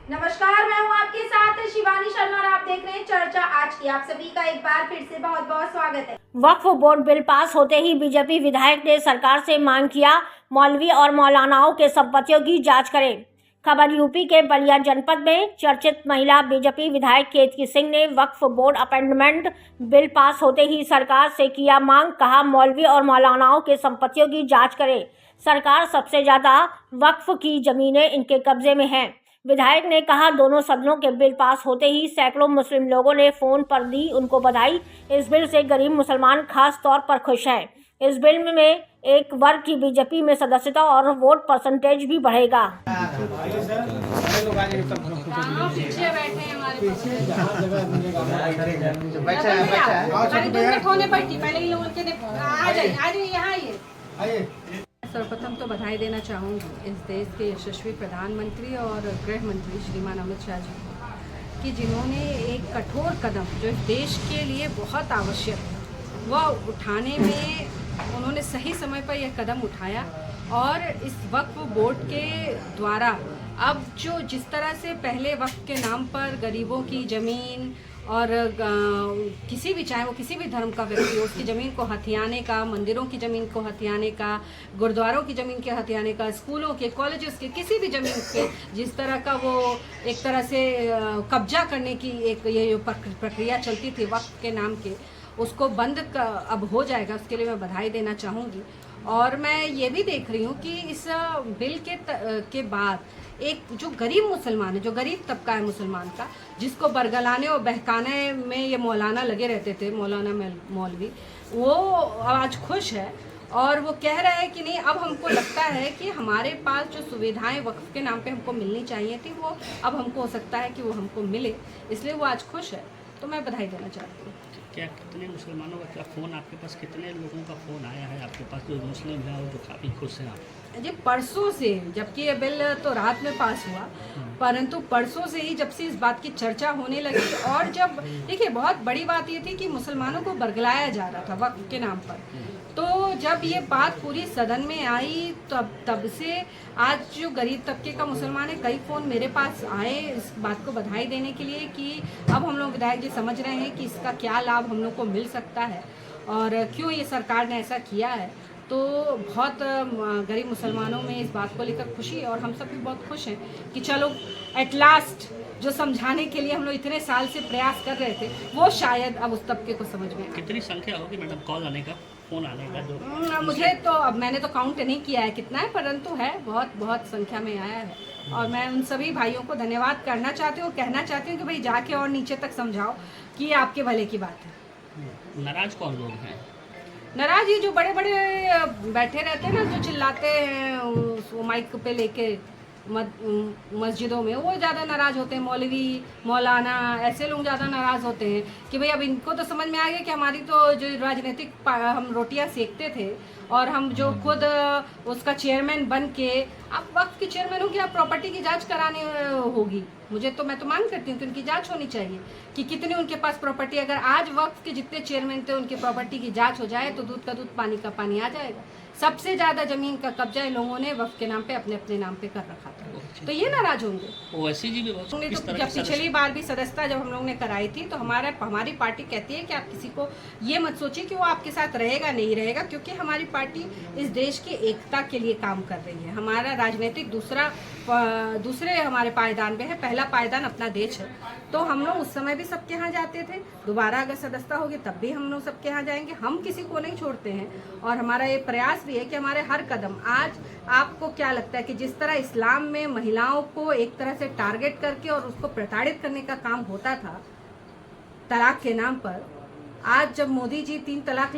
नमस्कार, मैं हूं आपके साथ शिवानी शर्मा और आप देख रहे हैं चर्चा आज की। आप सभी का एक बार फिर से बहुत बहुत स्वागत है। वक्फ बोर्ड बिल पास होते ही बीजेपी विधायक ने सरकार से मांग किया मौलवी और मौलानाओं के संपत्तियों की जांच करे। खबर यूपी के बलिया जनपद में चर्चित महिला बीजेपी विधायक केतकी सिंह ने वक्फ बोर्ड अमेंडमेंट बिल पास होते ही सरकार से किया मांग। कहा मौलवी और मौलानाओं के संपत्तियों की जांच करे। सरकार सबसे ज्यादा वक्फ की जमीनें इनके कब्जे में हैं। विधायक ने कहा दोनों सदनों के बिल पास होते ही सैकड़ों मुस्लिम लोगों ने फोन पर दी उनको बधाई। इस बिल से गरीब मुसलमान खास तौर पर खुश हैं। इस बिल में एक वर्ग की बीजेपी में सदस्यता और वोट परसेंटेज भी बढ़ेगा। पीछे बैठे हमारे होने पर पहले ही लोगों के आ जाइए यहाँ आइए। सर्वप्रथम तो बधाई देना चाहूँगी इस देश के यशस्वी प्रधानमंत्री और गृह मंत्री श्रीमान अमित शाह जी को कि जिन्होंने एक कठोर कदम जो इस देश के लिए बहुत आवश्यक है वह उठाने में उन्होंने सही समय पर यह कदम उठाया। और इस वक्फ बोर्ड के द्वारा अब जो जिस तरह से पहले वक्फ के नाम पर गरीबों की ज़मीन और किसी भी चाहे वो किसी भी धर्म का व्यक्ति हो उसकी ज़मीन को हथियाने का, मंदिरों की ज़मीन को हथियाने का, गुरुद्वारों की ज़मीन के हथियाने का, स्कूलों के, कॉलेजेस के, किसी भी ज़मीन पे जिस तरह का वो एक तरह से कब्जा करने की एक ये जो प्रक्रिया चलती थी वक्फ के नाम के, उसको बंद अब हो जाएगा। उसके लिए मैं बधाई देना चाहूँगी। और मैं ये भी देख रही हूँ कि इस बिल के बाद एक जो गरीब मुसलमान है, जो गरीब तबका है मुसलमान का, जिसको बरगलाने और बहकाने में ये मौलाना लगे रहते थे, मौलाना मौलवी, वो आज खुश है और वो कह रहा है कि नहीं, अब हमको लगता है कि हमारे पास जो सुविधाएं वक्फ के नाम पे हमको मिलनी चाहिए थी वो अब हमको हो सकता है कि वो हमको मिले, इसलिए वो आज खुश है। तो मैं बधाई देना चाहती हूँ। क्या कितने मुसलमानों का क्या फ़ोन आपके पास, कितने लोगों का फ़ोन आया है आपके पास जो मुस्लिम है और जो काफ़ी खुश हैं आप? जी परसों से, जबकि ये बिल तो रात में पास हुआ, परंतु परसों से ही जब से इस बात की चर्चा होने लगी और जब देखिए बहुत बड़ी बात ये थी कि मुसलमानों को बरगलाया जा रहा था वक्फ के नाम पर, तो जब ये बात पूरी सदन में आई तब से आज जो गरीब तबके का मुसलमान है, कई फ़ोन मेरे पास आए इस बात को बधाई देने के लिए कि अब हम लोग विधायक जी समझ रहे हैं कि इसका क्या लाभ हम लोग को मिल सकता है और क्यों ये सरकार ने ऐसा किया है। तो बहुत गरीब मुसलमानों में इस बात को लेकर खुशी है और हम सब भी बहुत खुश हैं कि चलो एट लास्ट जो समझाने के लिए हम लोग इतने साल से प्रयास कर रहे थे वो शायद अब उस तबके को समझ में आए। कितनी संख्या होगी मैडम कॉल आने का, फ़ोन आने का? जो मुझे तो अब मैंने तो काउंट नहीं किया है कितना है, परंतु है बहुत संख्या में आया है। और मैं उन सभी भाइयों को धन्यवाद करना चाहती हूँ, कहना चाहती हूँ कि भाई जाके और नीचे तक समझाओ कि ये आपके भले की बात है। नाराज कौन लोग हैं? नाराज ये जो बड़े बड़े बैठे रहते हैं ना, जो चिल्लाते हैं वो माइक पे लेके मस्जिदों में, वो ज़्यादा नाराज़ होते हैं। मौलवी, मौलाना, ऐसे लोग ज़्यादा नाराज़ होते हैं कि भाई अब इनको तो समझ में आ गया कि हमारी तो जो राजनीतिक हम रोटियां सेकते थे और हम जो खुद उसका चेयरमैन बन के अब वक्त के चेयरमैन हो गया, प्रॉपर्टी की जांच करानी होगी। मैं तो मांग करती हूँ कि उनकी जांच होनी चाहिए कि कितनी उनके पास प्रॉपर्टी, अगर आज वक्त के जितने चेयरमैन थे उनकी प्रॉपर्टी की जांच हो जाए तो दूध का दूध पानी का पानी आ जाएगा। सबसे ज़्यादा ज़मीन का कब्जा इन लोगों ने वक्फ के नाम पे अपने अपने नाम पे कर रखा था, तो ये नाराज होंगे। ओवैसी जी भी बहुत तो जब पिछली बार भी सदस्यता जब हम लोग ने कराई थी तो हमारी पार्टी कहती है कि आप किसी को ये मत सोचिए कि वो आपके साथ रहेगा नहीं रहेगा, क्योंकि हमारी पार्टी इस देश की एकता के लिए काम कर रही है। हमारा राजनीतिक दूसरे हमारे पायदान पे है, पहला पायदान अपना देश है। तो हम लोग उस समय भी सबके यहाँ जाते थे, दोबारा अगर सदस्यता होगी तब भी हम लोग सबके यहाँ जाएंगे। हम किसी को नहीं छोड़ते हैं और हमारा ये प्रयास भी है कि हमारे हर कदम, आज आपको क्या लगता है कि जिस तरह इस्लाम में महिलाओं को एक तरह से टारगेट करके और उसको प्रताड़ित करने का काम होता था तलाक के नाम पर, आज जब मोदी जी 3 तलाक